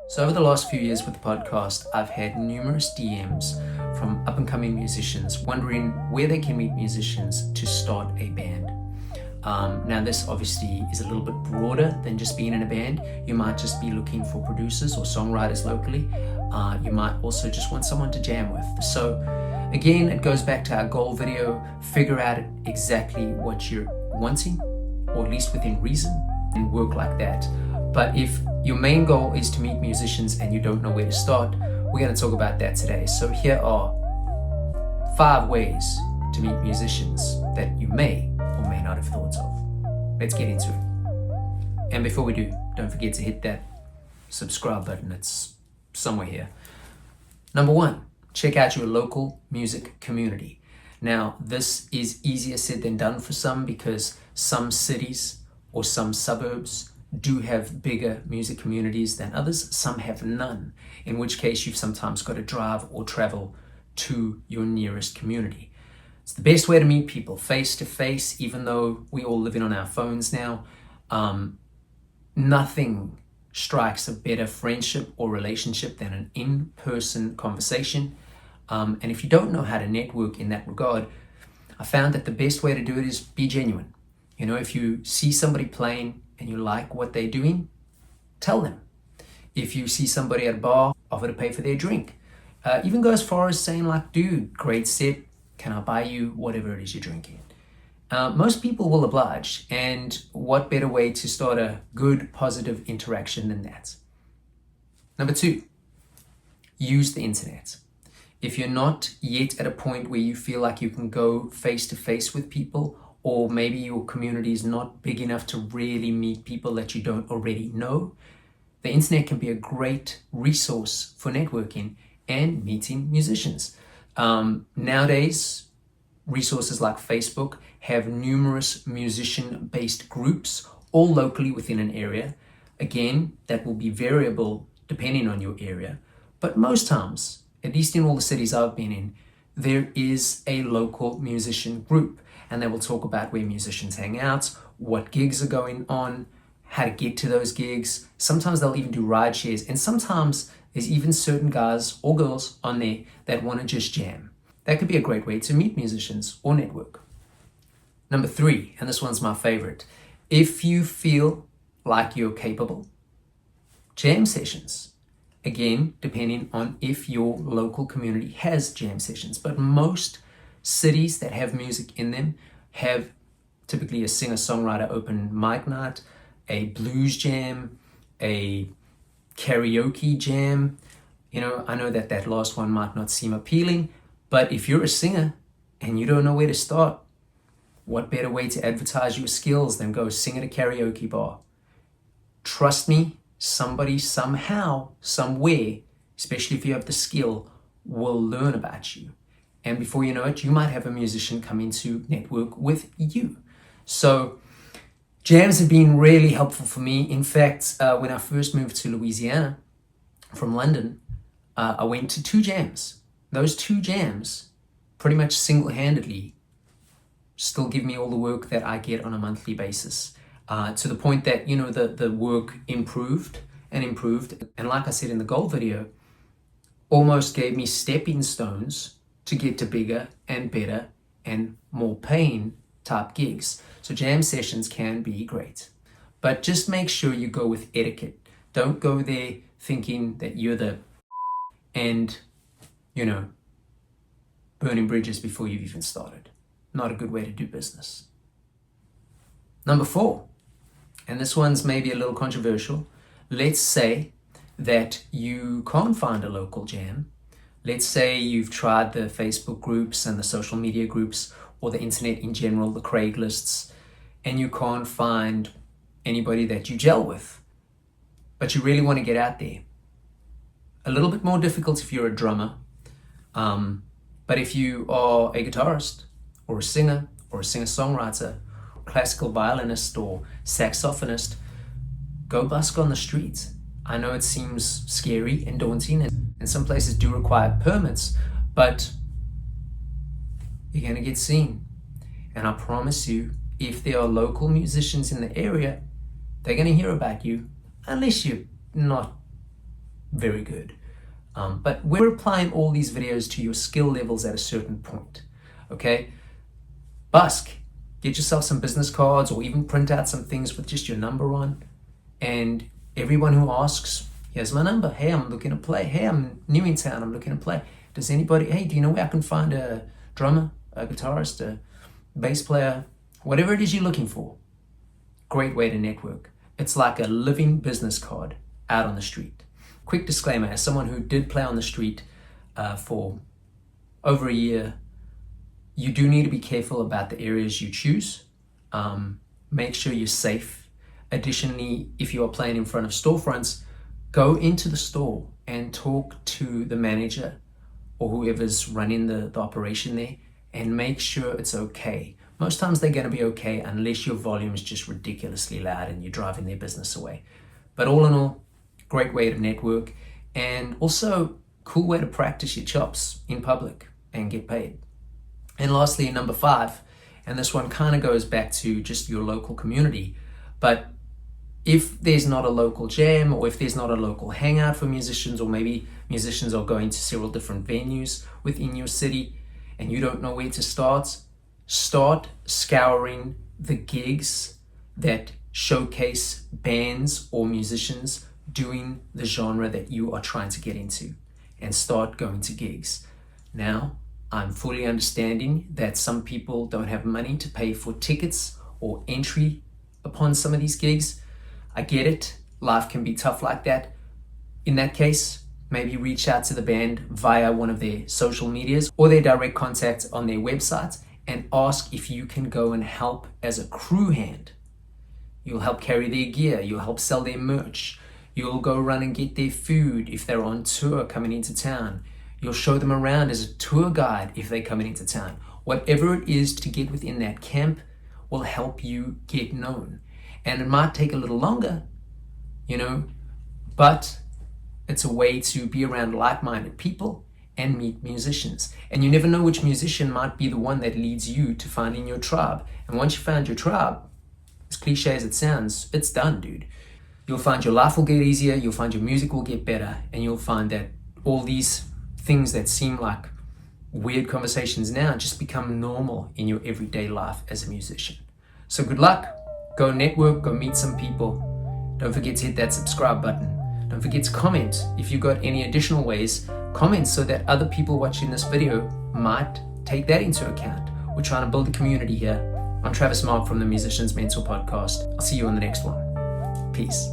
So over the last few years with the podcast, I've had numerous DMs from up-and-coming musicians wondering where they can meet musicians to start a band. Now this obviously is a little bit broader than just being in a band. You might just be looking for producers or songwriters locally. You might also just want someone to jam with. So again, it goes back to our goal video. Figure out exactly what you're wanting, or at least within reason, and work like that. But if your main goal is to meet musicians and you don't know where to start, we're going to talk about that today. So here are 5 ways to meet musicians that you may or may not have thought of. Let's get into it. And before we do, don't forget to hit that subscribe button. It's somewhere here. Number 1, check out your local music community. Now, this is easier said than done for some because some cities or some suburbs do have bigger music communities than others. Some have none, in which case you've sometimes got to drive or travel to your nearest community. It's the best way to meet people, face to face, even though we all live in on our phones now. Nothing strikes a better friendship or relationship than an in-person conversation. And if you don't know how to network in that regard, I found that the best way to do it is be genuine. You know, if you see somebody playing and you like what they're doing, tell them. If you see somebody at a bar, offer to pay for their drink. Even go as far as saying like, dude, great set, can I buy you whatever it is you're drinking? Most people will oblige, and what better way to start a good, positive interaction than that? Number 2, use the internet. If you're not yet at a point where you feel like you can go face to face with people, or maybe your community is not big enough to really meet people that you don't already know, the internet can be a great resource for networking and meeting musicians. Nowadays, resources like Facebook have numerous musician-based groups, all locally within an area. Again, that will be variable depending on your area, but most times, at least in all the cities I've been in, there is a local musician group, and they will talk about where musicians hang out, what gigs are going on, how to get to those gigs. Sometimes they'll even do ride shares, and sometimes there's even certain guys or girls on there that want to just jam. That could be a great way to meet musicians or network. Number 3, and this one's my favorite. If you feel like you're capable, jam sessions. Again, depending on if your local community has jam sessions, but most cities that have music in them have typically a singer-songwriter open mic night, a blues jam, a karaoke jam. You know, I know that last one might not seem appealing, but if you're a singer and you don't know where to start, what better way to advertise your skills than go sing at a karaoke bar? Trust me, somebody somehow, somewhere, especially if you have the skill, will learn about you. And before you know it, you might have a musician come in to network with you. So jams have been really helpful for me. In fact, when I first moved to Louisiana from London, I went to 2 jams. Those 2 jams pretty much single-handedly still give me all the work that I get on a monthly basis. To the point that, you know, the work improved and improved. And like I said in the goal video, almost gave me stepping stones to get to bigger and better and more paying type gigs. So jam sessions can be great, but just make sure you go with etiquette. Don't go there thinking that you're the and, you know, burning bridges before you've even started. Not a good way to do business. Number 4, and this one's maybe a little controversial. Let's say that you can't find a local jam. Let's say you've tried the Facebook groups and the social media groups or the internet in general, the Craigslists, and you can't find anybody that you gel with, but you really want to get out there. A little bit more difficult if you're a drummer, but if you are a guitarist or a singer or a singer-songwriter, classical violinist or saxophonist, go busk on the street. I know it seems scary and daunting, and some places do require permits, but you're going to get seen. And I promise you, if there are local musicians in the area, they're going to hear about you, unless you're not very good. But we're applying all these videos to your skill levels at a certain point, okay? Busk, get yourself some business cards or even print out some things with just your number on. And everyone who asks, here's my number. Hey, I'm looking to play. Hey, I'm new in town. I'm looking to play. Does anybody, hey, do you know where I can find a drummer, a guitarist, a bass player, whatever it is you're looking for? Great way to network. It's like a living business card out on the street. Quick disclaimer, as someone who did play on the street for over a year, you do need to be careful about the areas you choose. Make sure you're safe. Additionally, if you are playing in front of storefronts, go into the store and talk to the manager or whoever's running the operation there and make sure it's okay. Most times they're going to be okay unless your volume is just ridiculously loud and you're driving their business away. But all in all, great way to network, and also cool way to practice your chops in public and get paid. And lastly, number 5, and this one kind of goes back to just your local community, but if there's not a local jam or if there's not a local hangout for musicians, or maybe musicians are going to several different venues within your city and you don't know where to start scouring the gigs that showcase bands or musicians doing the genre that you are trying to get into, and start going to gigs. Now, I'm fully understanding that some people don't have money to pay for tickets or entry upon some of these gigs. I get it. Life can be tough like that. In that case, maybe reach out to the band via one of their social medias or their direct contact on their website and ask if you can go and help as a crew hand. You'll help carry their gear. You'll help sell their merch. You'll go run and get their food if they're on tour coming into town. You'll show them around as a tour guide if they're coming into town. Whatever it is to get within that camp will help you get known. And it might take a little longer, but it's a way to be around like-minded people and meet musicians. And you never know which musician might be the one that leads you to finding your tribe. And once you found your tribe, as cliche as it sounds, it's done, dude. You'll find your life will get easier, you'll find your music will get better, and you'll find that all these things that seem like weird conversations now just become normal in your everyday life as a musician. So good luck. Go network, go meet some people. Don't forget to hit that subscribe button. Don't forget to comment. If you've got any additional ways, comment so that other people watching this video might take that into account. We're trying to build a community here. I'm Travis Mark from the Musician's Mentor Podcast. I'll see you on the next one. Peace.